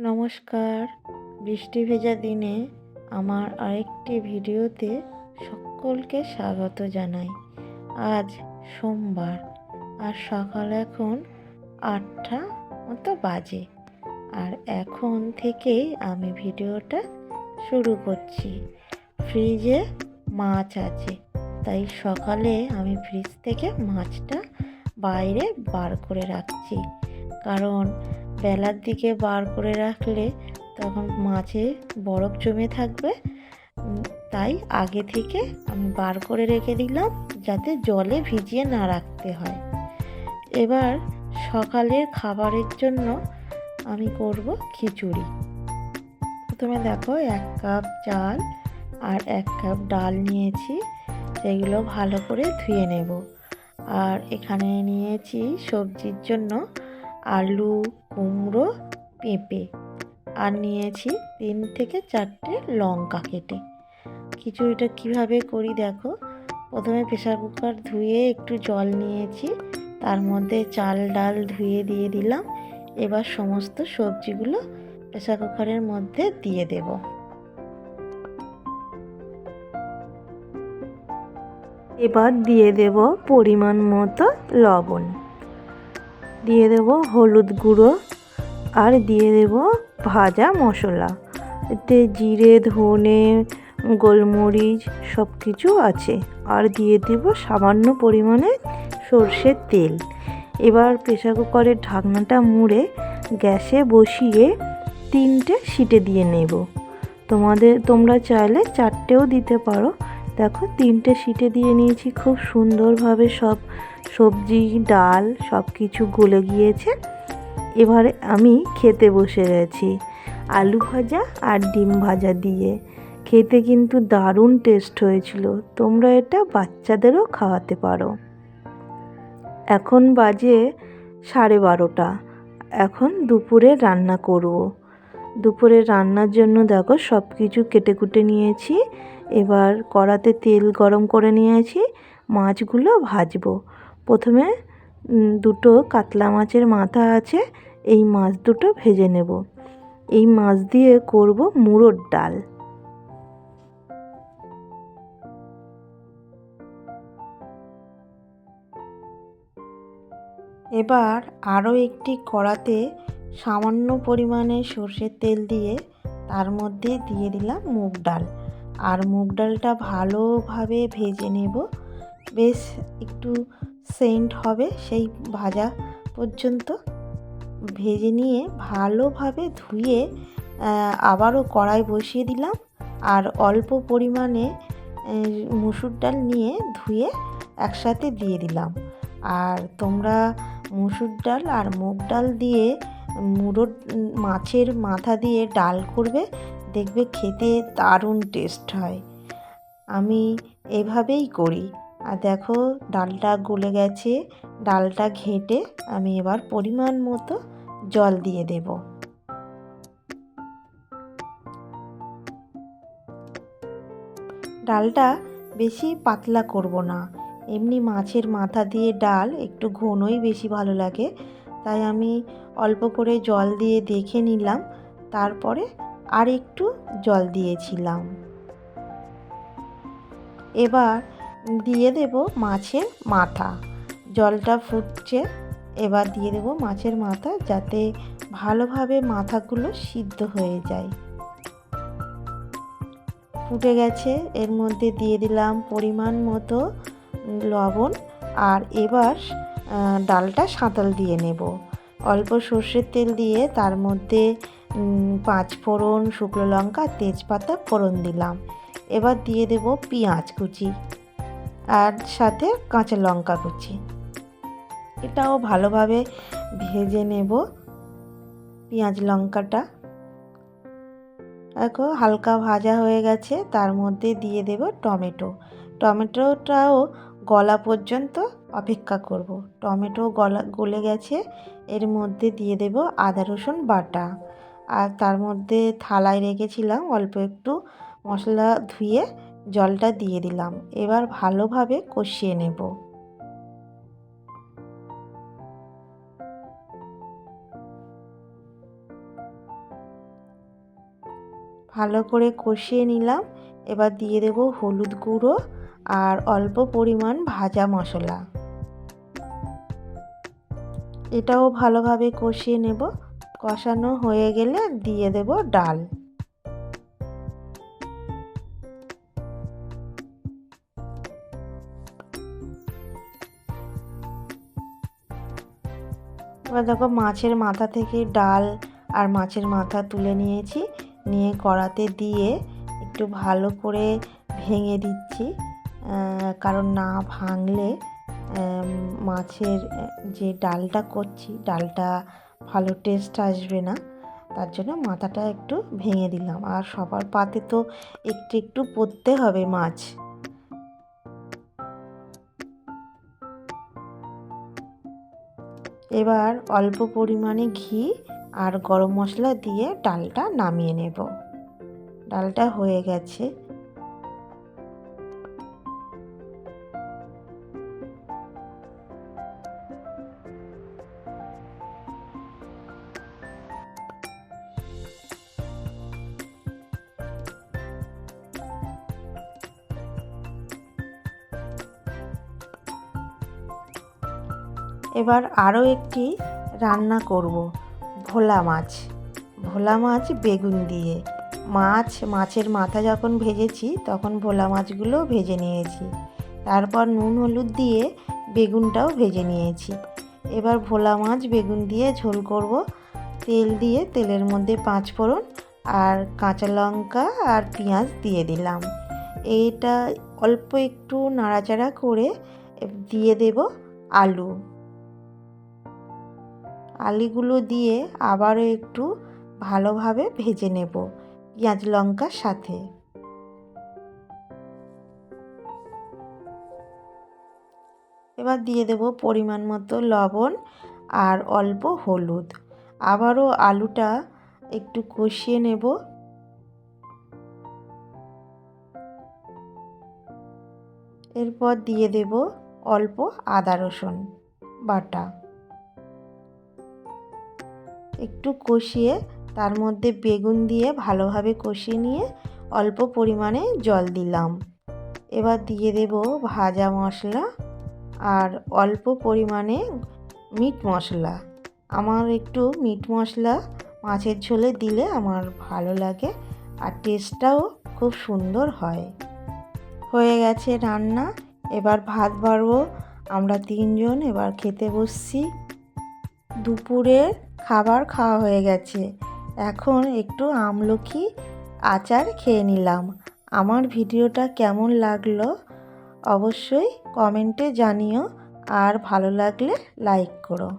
নমস্কার। বৃষ্টি ভেজা দিনে আমার আরেকটি ভিডিওতে সকলকে স্বাগত জানাই। আজ সোমবার আর সকাল এখন 8টা মতো বাজে। আর এখন থেকেই আমি ভিডিওটা শুরু করছি। ফ্রিজে মাছ আছে, তাই সকালে আমি ফ্রিজ থেকে মাছটা বাইরে বার করে রাখছি, কারণ বেলার দিকে বার করে রাখলে তখন মাছে বরফ জমে থাকবে। তাই আগে থেকে আমি বার করে রেখে দিলাম, যাতে জলে ভিজিয়ে না রাখতে হয়। এবার সকালের খাবারের জন্য আমি করব খিচুড়ি। প্রথমে দেখো 1 কাপ চাল আর 1 কাপ ডাল নিয়েছি, সেগুলো ভালো করে ধুয়ে নেব। আর এখানে নিয়েছি সবজির জন্য আলু, কুমড়ো, পেঁপে, আর নিয়েছি 3 থেকে 4টে লঙ্কা কেটে। খিচুড়িটা কিভাবে করি দেখো। প্রথমে প্রেসার কুকার ধুয়ে একটু জল নিয়েছি, তার মধ্যে চাল ডাল ধুয়ে দিয়ে দিলাম। এবার সমস্ত সবজিগুলো প্রেসার কুকারের মধ্যে দিয়ে দেব। এবার দিয়ে দেব পরিমাণ মতো লবণ, দিয়ে দেব হলুদ গুঁড়ো, আর দিয়ে দেব ভাজা মশলা। এতে জিরে, ধনে, গোলমরিচ সব কিছু আছে। আর দিয়ে দেব সামান্য পরিমাণে সর্ষের তেল। এবার প্রেসার কুকারের ঢাকনাটা মুড়ে গ্যাসে বসিয়ে 3টে সিটি দিয়ে নেব। তোমরা চাইলে 4টেও দিতে পারো। দেখো 3টে সিটি দিয়ে নিয়েছি। খুব সুন্দরভাবে সব সবজি, ডাল সব কিছু গলে গিয়েছে। এবারে আমি খেতে বসে গেছি আলু ভাজা আর ডিম ভাজা দিয়ে। খেতে কিন্তু দারুণ টেস্ট হয়েছিল। তোমরা এটা বাচ্চাদেরও খাওয়াতে পারো। এখন বাজে 12:30। এখন দুপুরে রান্না করব। দুপুরে রান্নার জন্য দেখো সব কিছু কেটে কুটে নিয়েছি। এবার কড়াতে তেল গরম করে নিয়েছি, মাছগুলো ভাজবো। প্রথমে 2টো কাতলা মাছের মাথা আছে, এই মাছ দুটো ভেজে নেব। এই মাছ দিয়ে করব মুড়োর ডাল। এবার আরও একটি কড়াতে সামান্য পরিমাণে সর্ষের তেল দিয়ে তার মধ্যে দিয়ে দিলাম মুগ ডাল। আর মুগ ডালটা ভালোভাবে ভেজে নেব, বেশ একটু সেন্ট হবে সেই ভাজা পর্যন্ত ভেজে নিয়ে ভালোভাবে ধুয়ে আবারও কড়াই বসিয়ে দিলাম। আর অল্প পরিমাণে মুসুর ডাল নিয়ে ধুয়ে একসাথে দিয়ে দিলাম। আর তোমরা মুসুর ডাল আর মুগ ডাল দিয়ে মাছের মাথা দিয়ে ডাল করবে, দেখবে খেতে দারুণ টেস্ট হয়। আমি এভাবেই করি। আর দেখো ডালটা গলে গেছে। ডালটা ঘেঁটে আমি এবার পরিমাণ মতো জল দিয়ে দেব। ডালটা বেশি পাতলা করব না, এমনি মাছের মাথা দিয়ে ডাল একটু ঘনই বেশি ভালো লাগে, তাই আমি অল্প করে জল দিয়ে দেখে নিলাম, তারপরে আর একটু জল দিয়েছিলাম। এবার দিয়ে দেব মাছের মাথা। জলটা ফুটছে, এবার দিয়ে দেব মাছের মাথা, যাতে ভালোভাবে মাথাগুলো সিদ্ধ হয়ে যায়। ফুটে গেছে, এর মধ্যে দিয়ে দিলাম পরিমাণ মতো লবণ। আর এবার ডালটা সাঁতাল দিয়ে নেব। অল্প সর্ষের তেল দিয়ে তার মধ্যে 5 ফোড়ন, শুকনো লঙ্কা, তেজপাতা ফোড়ন দিলাম। এবার দিয়ে দেব পেঁয়াজ কুচি আর সাথে কাঁচা লঙ্কা কুচি। এটাও ভালোভাবে ভেজে নেব পেঁয়াজ লঙ্কাটা। দেখো হালকা ভাজা হয়ে গেছে, তার মধ্যে দিয়ে দেব টমেটোটাও গলা পর্যন্ত অপেক্ষা করব। টমেটো গলে গেছে, এর মধ্যে দিয়ে দেব আদা রসুন বাটা। আর তার মধ্যে থালায় রেখেছিলাম অল্প একটু মশলা, ধুয়ে জলটা দিয়ে দিলাম। এবার ভালোভাবে কষিয়ে নেব। ভালো করে কষিয়ে নিলাম। এবার দিয়ে দেব হলুদ গুঁড়ো আর অল্প পরিমাণ ভাজা মশলা। এটাও ভালোভাবে কষিয়ে নেব। কষানো হয়ে গেলে দিয়ে দেব ডাল। এবার দেখো মাছের মাথা থেকে ডাল আর মাছের মাথা তুলে নিয়েছি, নিয়ে কড়াতে দিয়ে একটু ভালো করে ভেঙে দিচ্ছি, কারণ না ভাঙলে মাছের যে ডালটা করছি ডালটা ভালো টেস্ট আসবে না। তার জন্য মাথাটা একটু ভেঙে দিলাম। আর সবার পাতে তো একটু একটু পড়তে হবে মাছ। এবার অল্প পরিমাণে ঘি আর গরম মশলা দিয়ে ডালটা নামিয়ে নেব। ডালটা হয়ে গেছে। এবার আরও একটি রান্না করব, ভোলা মাছ। ভোলা মাছ বেগুন দিয়ে। মাছের মাথা যখন ভেজেছি তখন ভোলা মাছগুলো ভেজে নিয়েছি। তারপর নুন হলুদ দিয়ে বেগুনটাও ভেজে নিয়েছি। এবার ভোলা মাছ বেগুন দিয়ে ঝোল করব। তেল দিয়ে তেলের মধ্যে 5 ফোড়ন আর কাঁচা লঙ্কা আর পেঁয়াজ দিয়ে দিলাম। এইটা অল্প একটু নাড়াচাড়া করে দিয়ে দেব আলু। আলুগুলো দিয়ে আবারও একটু ভালোভাবে ভেজে নেব পেঁয়াজ লঙ্কার সাথে। এবার দিয়ে দেব পরিমাণ মতো লবণ আর অল্প হলুদ। আবারও আলুটা একটু কষিয়ে নেব। এরপর দিয়ে দেব অল্প আদা রসুন বাটা। একটু কষিয়ে তার মধ্যে বেগুন দিয়ে ভালোভাবে কষিয়ে নিয়ে অল্প পরিমাণে জল দিলাম। এবার দিয়ে দেব ভাজা মশলা আর অল্প পরিমাণে মিট মশলা। আমার একটু মিট মশলা মাছের ঝোলে দিলে আমার ভালো লাগে আর টেস্টটাও খুব সুন্দর হয়। হয়ে গেছে রান্না। এবার ভাত বাড়বো। আমরা 3 জন এবার খেতে বসছি। দুপুরের খাবার খাওয়া হয়ে গেছে। এখন একটু আমলকি আচার খেয়ে নিলাম। আমার ভিডিওটা কেমন লাগলো অবশ্যই কমেন্টে জানিও, আর ভালো লাগলে লাইক করো।